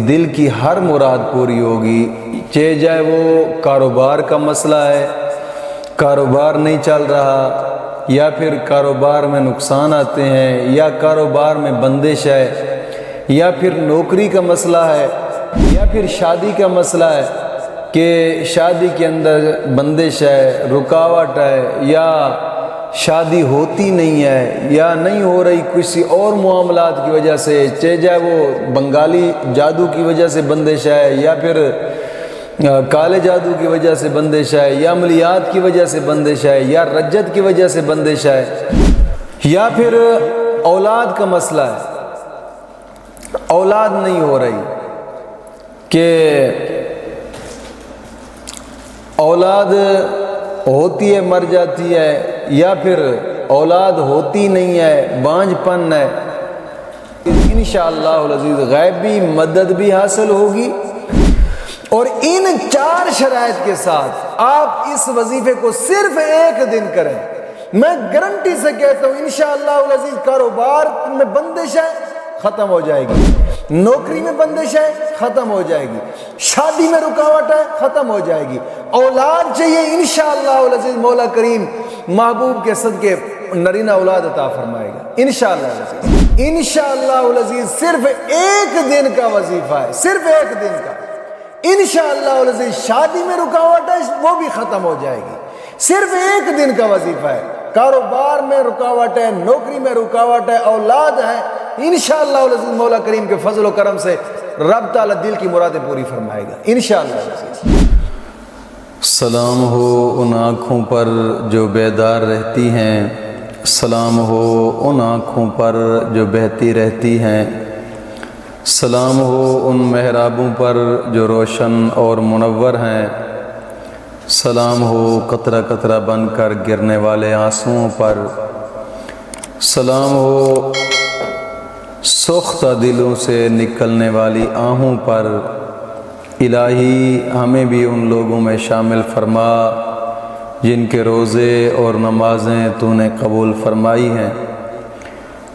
دل کی ہر مراد پوری ہوگی، چاہے جائے وہ کاروبار کا مسئلہ ہے، کاروبار نہیں چل رہا، یا پھر کاروبار میں نقصان آتے ہیں، یا کاروبار میں بندش ہے، یا پھر نوکری کا مسئلہ ہے، یا پھر شادی کا مسئلہ ہے کہ شادی کے اندر بندش ہے، رکاوٹ ہے، یا شادی ہوتی نہیں ہے، یا نہیں ہو رہی کسی اور معاملات کی وجہ سے، چاہے جائے وہ بنگالی جادو کی وجہ سے بندش ہے، یا پھر کالے جادو کی وجہ سے بندش ہے، یا عملیات کی وجہ سے بندش ہے، یا رجت کی وجہ سے بندش ہے، یا پھر اولاد کا مسئلہ ہے، اولاد نہیں ہو رہی کہ اولاد ہوتی ہے مر جاتی ہے، یا پھر اولاد ہوتی نہیں ہے بانجھ پن ہے، انشاءاللہ العزیز غیبی مدد بھی حاصل ہوگی۔ اور ان 4 شرائط کے ساتھ آپ اس وظیفے کو صرف 1 دن کریں، میں گارنٹی سے کہتا ہوں انشاءاللہ العزیز کاروبار میں بندش ہے ختم ہو جائے گی، نوکری میں بندش ہے ختم ہو جائے گی، شادی میں رکاوٹ ہے ختم ہو جائے گی، اولاد چاہیے انشاءاللہ العزیز مولا کریم محبوب کے صدقے نرینہ اولاد عطا فرمائے گا انشاءاللہ العزیز۔ انشاءاللہ العزیز صرف 1 دن کا وظیفہ ہے، صرف 1 دن کا، انشاءاللہ العزیز شادی میں رکاوٹ ہے وہ بھی ختم ہو جائے گی، صرف 1 دن کا وظیفہ ہے، کاروبار میں رکاوٹ ہے، نوکری میں رکاوٹ ہے، اولاد ہے، انشاءاللہ العزیز مولا کریم کے فضل و کرم سے رب تعالیٰ دل کی مرادیں پوری فرمائے گا انشاءاللہ العزیز۔ سلام ہو ان آنکھوں پر جو بیدار رہتی ہیں، سلام ہو ان آنکھوں پر جو بہتی رہتی ہیں، سلام ہو ان محرابوں پر جو روشن اور منور ہیں، سلام ہو قطرہ قطرہ بن کر گرنے والے آنسوؤں پر، سلام ہو سوختہ دلوں سے نکلنے والی آہوں پر۔ الہی ہمیں بھی ان لوگوں میں شامل فرما جن کے روزے اور نمازیں تو نے قبول فرمائی ہیں،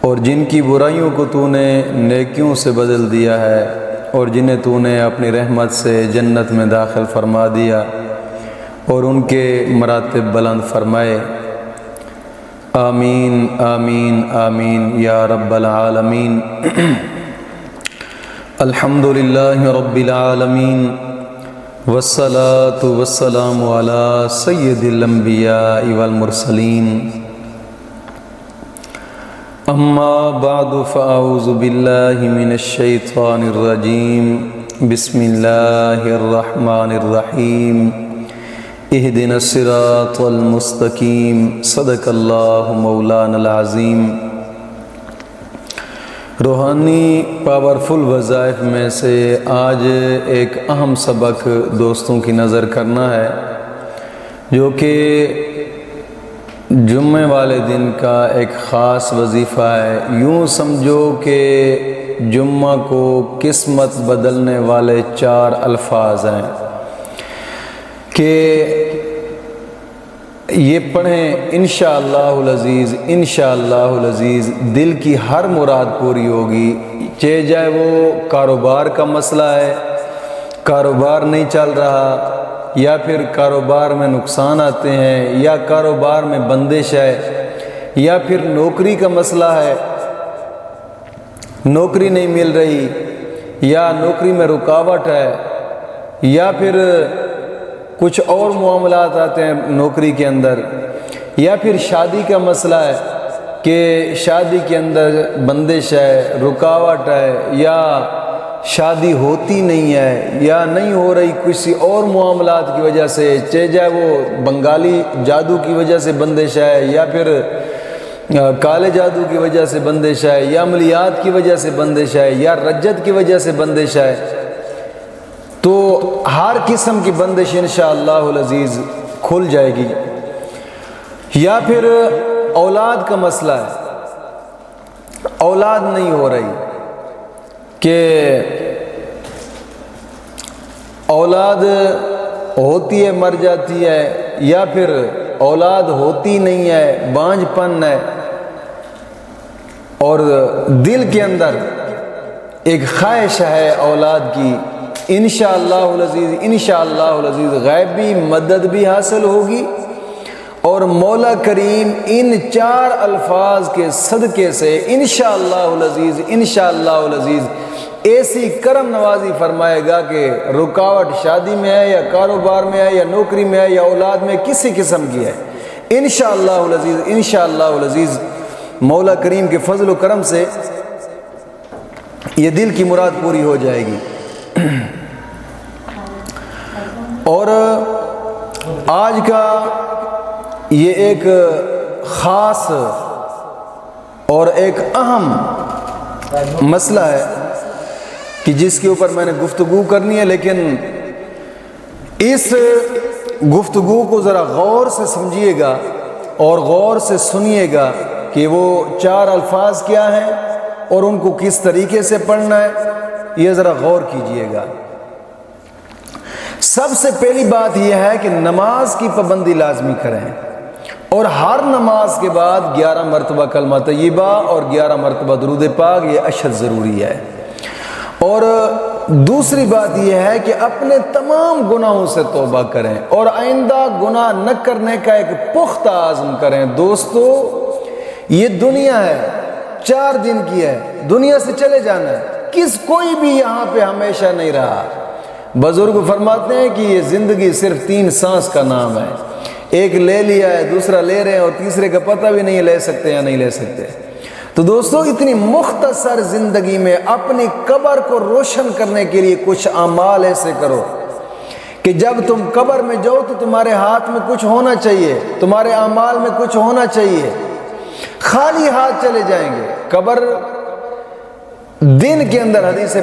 اور جن کی برائیوں کو تو نے نیکیوں سے بدل دیا ہے، اور جنہیں تو نے اپنی رحمت سے جنت میں داخل فرما دیا اور ان کے مراتب بلند فرمائے۔ آمین آمین آمین یا رب العالمین۔ الحمدللہ رب العالمین، والصلاة والسلام علی سید الانبیاء والمرسلین، اما بعد فاعوذ باللہ من الشیطان الرجیم، بسم اللہ الرحمن الرحیم، اہدنا الصراط المستقیم، صدق اللہ مولانا العظیم۔ روحانی پاورفل وظائف میں سے آج ایک اہم سبق دوستوں کی نظر کرنا ہے، جو کہ جمعے والے دن کا ایک خاص وظیفہ ہے۔ یوں سمجھو کہ جمعہ کو قسمت بدلنے والے 4 الفاظ ہیں کہ یہ پڑھیں انشاءاللہ العزیز، انشاءاللہ العزیز دل کی ہر مراد پوری ہوگی، چاہے جائے وہ کاروبار کا مسئلہ ہے، کاروبار نہیں چل رہا، یا پھر کاروبار میں نقصان آتے ہیں، یا کاروبار میں بندش ہے، یا پھر نوکری کا مسئلہ ہے، نوکری نہیں مل رہی، یا نوکری میں رکاوٹ ہے، یا پھر کچھ اور معاملات آتے ہیں نوکری کے اندر، یا پھر شادی کا مسئلہ ہے کہ شادی کے اندر بندش ہے، رکاوٹ ہے، یا شادی ہوتی نہیں ہے، یا نہیں ہو رہی کسی اور معاملات کی وجہ سے، چاہے جائے وہ بنگالی جادو کی وجہ سے بندش ہے، یا پھر کالے جادو کی وجہ سے بندش ہے، یا عملیات کی وجہ سے بندش ہے، یا رجت کی وجہ سے بندش ہے، تو ہر قسم کی بندش انشاءاللہ العزیز کھل جائے گی۔ یا پھر اولاد کا مسئلہ ہے، اولاد نہیں ہو رہی کہ اولاد ہوتی ہے مر جاتی ہے، یا پھر اولاد ہوتی نہیں ہے بانجھ پن ہے، اور دل کے اندر ایک خواہش ہے اولاد کی، انشاءاللہ العزیز انشاءاللہ العزیز غیبی مدد بھی حاصل ہوگی، اور مولا کریم ان 4 الفاظ کے صدقے سے انشاءاللہ العزیز انشاءاللہ العزیز ایسی کرم نوازی فرمائے گا کہ رکاوٹ شادی میں ہے یا کاروبار میں ہے یا نوکری میں ہے یا اولاد میں کسی قسم کی ہے، انشاءاللہ العزیز انشاءاللہ العزیز مولا کریم کے فضل و کرم سے یہ دل کی مراد پوری ہو جائے گی۔ اور آج کا یہ ایک خاص اور ایک اہم مسئلہ ہے کہ جس کے اوپر میں نے گفتگو کرنی ہے، لیکن اس گفتگو کو ذرا غور سے سمجھیے گا اور غور سے سنیے گا کہ وہ 4 الفاظ کیا ہیں اور ان کو کس طریقے سے پڑھنا ہے، یہ ذرا غور کیجئے گا۔ سب سے پہلی بات یہ ہے کہ نماز کی پابندی لازمی کریں، اور ہر نماز کے بعد 11 مرتبہ کلمہ طیبہ اور 11 مرتبہ درود پاک، یہ اشد ضروری ہے۔ اور دوسری بات یہ ہے کہ اپنے تمام گناہوں سے توبہ کریں اور آئندہ گناہ نہ کرنے کا ایک پختہ عزم کریں۔ دوستو، یہ دنیا ہے، 4 دن کی ہے، دنیا سے چلے جانا ہے، کوئی بھی یہاں پہ ہمیشہ نہیں رہا۔ بزرگ فرماتے ہیں کہ یہ زندگی صرف 3 سانس کا نام ہے، ایک لے لیا ہے، دوسرا لے رہے ہیں، اور تیسرے کا پتہ بھی نہیں لے سکتے یا نہیں لے سکتے۔ تو دوستو، اتنی مختصر زندگی میں اپنی قبر کو روشن کرنے کے لیے کچھ اعمال ایسے کرو کہ جب تم قبر میں جاؤ تو تمہارے ہاتھ میں کچھ ہونا چاہیے، تمہارے اعمال میں کچھ ہونا چاہیے۔ خالی ہاتھ چلے جائیں گے قبر۔ دن کے اندر حدیث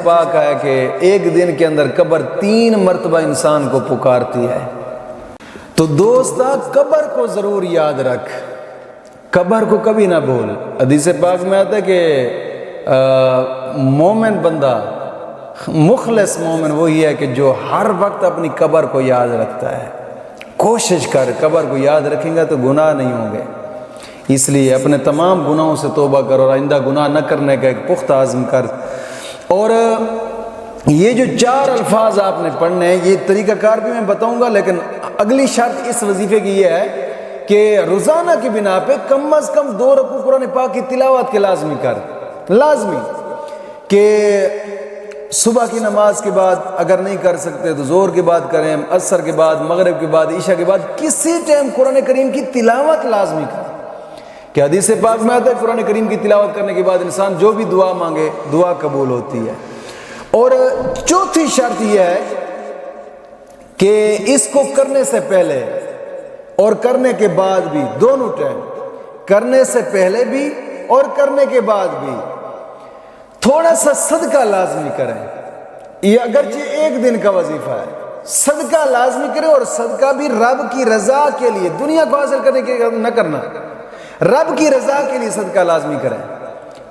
پاک ہے کہ ایک دن کے اندر قبر 3 مرتبہ انسان کو پکارتی ہے۔ تو دوستا، قبر کو ضرور یاد رکھ، قبر کو کبھی نہ بھول۔ حدیث پاک میں آتا ہے کہ مومن بندہ، مخلص مومن وہی ہے کہ جو ہر وقت اپنی قبر کو یاد رکھتا ہے۔ کوشش کر، قبر کو یاد رکھیں گا تو گناہ نہیں ہوں گے، اس لیے اپنے تمام گناہوں سے توبہ کر اور آئندہ گناہ نہ کرنے کا ایک پختہ عزم کر۔ اور یہ جو 4 الفاظ آپ نے پڑھنے ہیں، یہ طریقہ کار بھی میں بتاؤں گا، لیکن اگلی شرط اس وظیفے کی یہ ہے کہ روزانہ کی بنا پہ کم از کم 2 رکوع قرآن پاک کی تلاوت کے لازمی کر، لازمی کہ صبح کی نماز کے بعد اگر نہیں کر سکتے تو ظہر کے بعد کریں، عصر کے بعد، مغرب کے بعد، عشاء کے بعد، کسی ٹائم قرآن کریم کی تلاوت لازمی کر۔ کہ حدیث پاک میں آتا ہے قرآن کریم کی تلاوت کرنے کے بعد انسان جو بھی دعا مانگے دعا قبول ہوتی ہے۔ اور چوتھی شرط یہ ہے کہ اس کو کرنے سے پہلے اور کرنے کے بعد بھی، دونوں ٹائم، کرنے سے پہلے بھی اور کرنے کے بعد بھی تھوڑا سا صدقہ لازمی کریں۔ یہ اگرچہ ایک دن کا وظیفہ ہے، صدقہ لازمی کریں، اور صدقہ بھی رب کی رضا کے لیے، دنیا کو حاصل کرنے کے لیے نہ کرنا، رب کی رضا کے لیے صدقہ لازمی کریں۔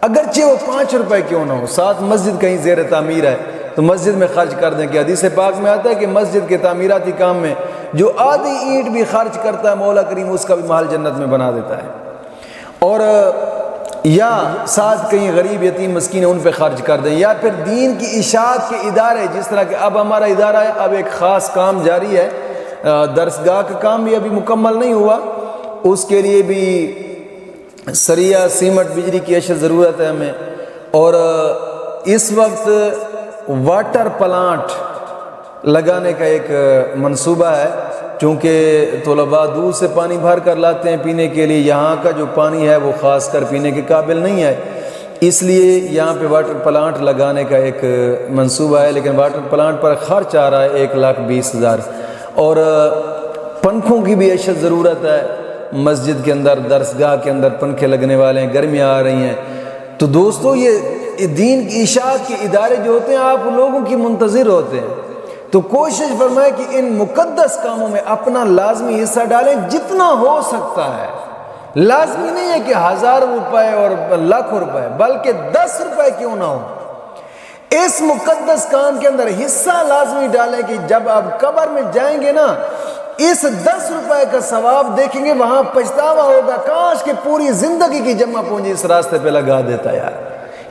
اگرچہ وہ 5 روپے کیوں نہ ہو، ساتھ مسجد کہیں زیر تعمیر ہے تو مسجد میں خرچ کر دیں، کہ حدیث پاک میں آتا ہے کہ مسجد کے تعمیراتی کام میں جو آدھی اینٹ بھی خرچ کرتا ہے مولا کریم اس کا بھی محل جنت میں بنا دیتا ہے۔ اور یا ساتھ کہیں غریب یتیم مسکین ان پہ خرچ کر دیں، یا پھر دین کی اشاعت کے ادارے، جس طرح کہ اب ہمارا ادارہ ہے، اب ایک خاص کام جاری ہے، درسگاہ کا کام بھی ابھی مکمل نہیں ہوا، اس کے لیے بھی سریہ سیمٹ بجلی کی اشد ضرورت ہے ہمیں۔ اور اس وقت واٹر پلانٹ لگانے کا ایک منصوبہ ہے، چونکہ طلباء دور سے پانی بھر کر لاتے ہیں پینے کے لیے، یہاں کا جو پانی ہے وہ خاص کر پینے کے قابل نہیں ہے، اس لیے یہاں پہ واٹر پلانٹ لگانے کا ایک منصوبہ ہے، لیکن واٹر پلانٹ پر خرچ آ رہا ہے 1,20,000۔ اور پنکھوں کی بھی اشد ضرورت ہے، مسجد کے اندر، درسگاہ کے اندر پنکھے لگنے والے ہیں، گرمیاں آ رہی ہیں۔ تو دوستو، یہ دین کی اشاعت کے ادارے جو ہوتے ہیں آپ لوگوں کی منتظر ہوتے ہیں، تو کوشش فرمائے کہ ان مقدس کاموں میں اپنا لازمی حصہ ڈالیں جتنا ہو سکتا ہے۔ لازمی نہیں ہے کہ 1000 روپے اور لاکھ روپے، بلکہ 10 روپے کیوں نہ ہو، اس مقدس کام کے اندر حصہ لازمی ڈالیں کہ جب آپ قبر میں جائیں گے نا، اس 10 روپے کا ثواب دیکھیں گے، وہاں پچھتاوا ہوگا، کاش کہ پوری زندگی کی جمع پونجی اس راستے پہ لگا دیتا یار۔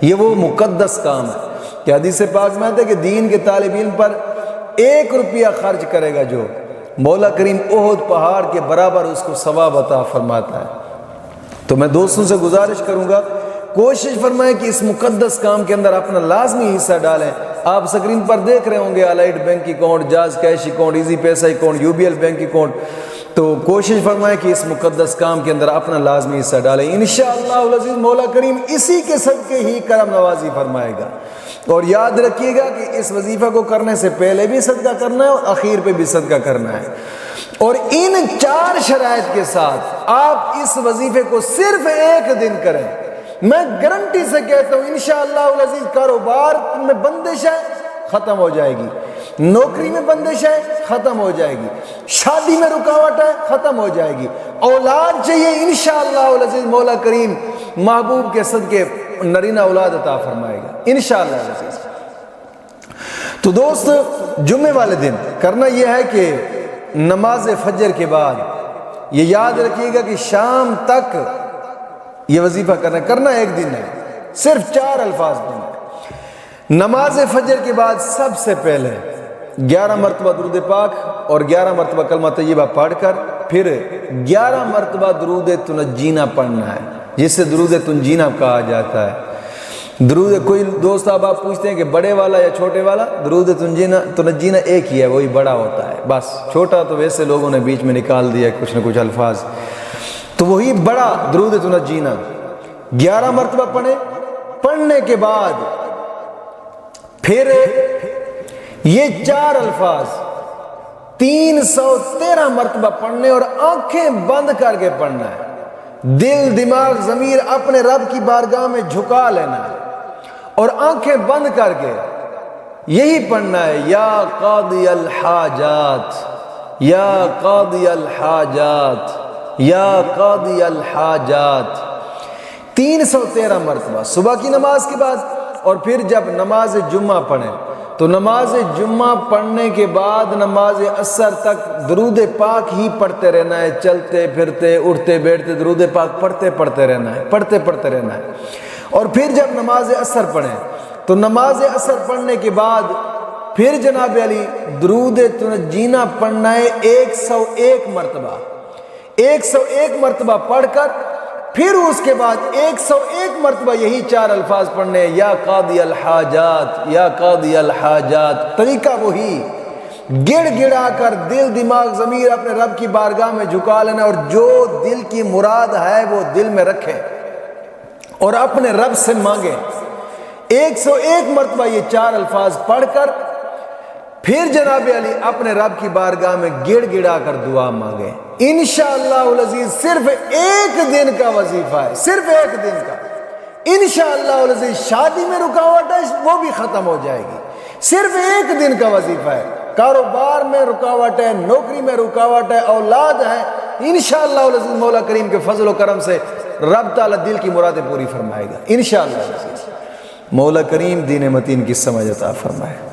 یہ وہ مقدس کام ہے کہ حدیث پاک میں آتا ہے کہ دین کے طالب علم پر 1 روپیہ خرچ کرے گا جو، مولا کریم احد پہاڑ کے برابر اس کو ثواب عطا فرماتا ہے۔ تو میں دوستوں سے گزارش کروں گا، کوشش فرمائیں کہ اس مقدس کام کے اندر اپنا لازمی حصہ ڈالیں۔ آپ سکرین پر دیکھ رہے ہوں گے allied bank account, jazz cash account, easy پیسہ اکاؤنٹ، UBL بینک اکاؤنٹ، تو کوشش فرمائیں کہ اس مقدس کام کے اندر اپنا لازمی حصہ ڈالیں۔ انشاءاللہ العزیز مولا کریم اسی کے صدقے ہی کرم نوازی فرمائے گا۔ اور یاد رکھیے گا کہ اس وظیفہ کو کرنے سے پہلے بھی صدقہ کرنا ہے اور اخیر پہ بھی صدقہ کرنا ہے، اور ان 4 شرائط کے ساتھ آپ اس وظیفے کو صرف 1 دن کریں، میں گارنٹی سے کہتا ہوں انشاءاللہ العزیز کاروبار میں بندش ہے ختم ہو جائے گی، نوکری میں بندش ہے ختم ہو جائے گی، شادی میں رکاوٹ ہے ختم ہو جائے گی، اولاد چاہیے انشاءاللہ العزیز مولا کریم محبوب کے صدقے نرینہ اولاد عطا فرمائے گا انشاءاللہ العزیز۔ تو دوست جمعے والے دن کرنا یہ ہے کہ نماز فجر کے بعد یہ یاد رکھیے گا کہ شام تک یہ وظیفہ کرنا 1 دن ہے، صرف 4 الفاظ پڑھنا۔ نماز فجر کے بعد سب سے پہلے 11 مرتبہ درود پاک اور 11 مرتبہ کلمہ طیبہ پڑھ کر پھر 11 مرتبہ درود تنجینا پڑھنا ہے، جس سے درود تنجینا کہا جاتا ہے۔ درود کوئی دوست آپ پوچھتے ہیں کہ بڑے والا یا چھوٹے والا، درود تنجینا ایک ہی ہے، وہی بڑا ہوتا ہے، بس چھوٹا تو ویسے لوگوں نے بیچ میں نکال دیا کچھ نہ کچھ الفاظ، تو وہی بڑا درود تنجینا 11 مرتبہ پڑھیں۔ پڑھنے کے بعد پھر یہ 4 الفاظ 313 مرتبہ پڑھنے اور آنکھیں بند کر کے پڑھنا ہے، دل دماغ ضمیر اپنے رب کی بارگاہ میں جھکا لینا ہے اور آنکھیں بند کر کے یہی پڑھنا ہے، یا قاضی الحاجات، یا قاضی الحاجات، یا قاضی الحاجات 313 مرتبہ صبح کی نماز کے بعد، اور پھر جب نماز جمعہ پڑھیں تو نماز جمعہ پڑھنے کے بعد نماز عصر تک درود پاک ہی پڑھتے رہنا ہے، چلتے پھرتے اٹھتے بیٹھتے درود پاک پڑھتے رہنا ہے، پڑھتے رہنا ہے۔ اور پھر جب نماز عصر پڑھیں تو نماز عصر پڑھنے کے بعد پھر جناب علی درود تنجینا پڑھنا ہے 101 مرتبہ، 101 مرتبہ پڑھ کر پھر اس کے بعد 101 مرتبہ یہی 4 الفاظ پڑھنے ہیں، یا قاضی الحاجات، یا قاضی الحاجات۔ طریقہ وہی، گڑ گڑا کر دل دماغ ضمیر اپنے رب کی بارگاہ میں جھکا لینا، اور جو دل کی مراد ہے وہ دل میں رکھے اور اپنے رب سے مانگے۔ 101 مرتبہ یہ 4 الفاظ پڑھ کر پھر جناب علی اپنے رب کی بارگاہ میں گڑ گڑا کر دعا مانگے۔ انشاءاللہ العزیز صرف 1 دن کا وظیفہ ہے، صرف 1 دن کا۔ انشاءاللہ العزیز شادی میں رکاوٹ ہے وہ بھی ختم ہو جائے گی، صرف 1 دن کا وظیفہ ہے۔ کاروبار میں رکاوٹ ہے، نوکری میں رکاوٹ ہے، اولاد ہے، انشاءاللہ العزیز مولا کریم کے فضل و کرم سے رب تعالیٰ دل کی مرادیں پوری فرمائے گا انشاءاللہ العزیز۔ مولا کریم دین متین کی سمجھ عطا فرمائے۔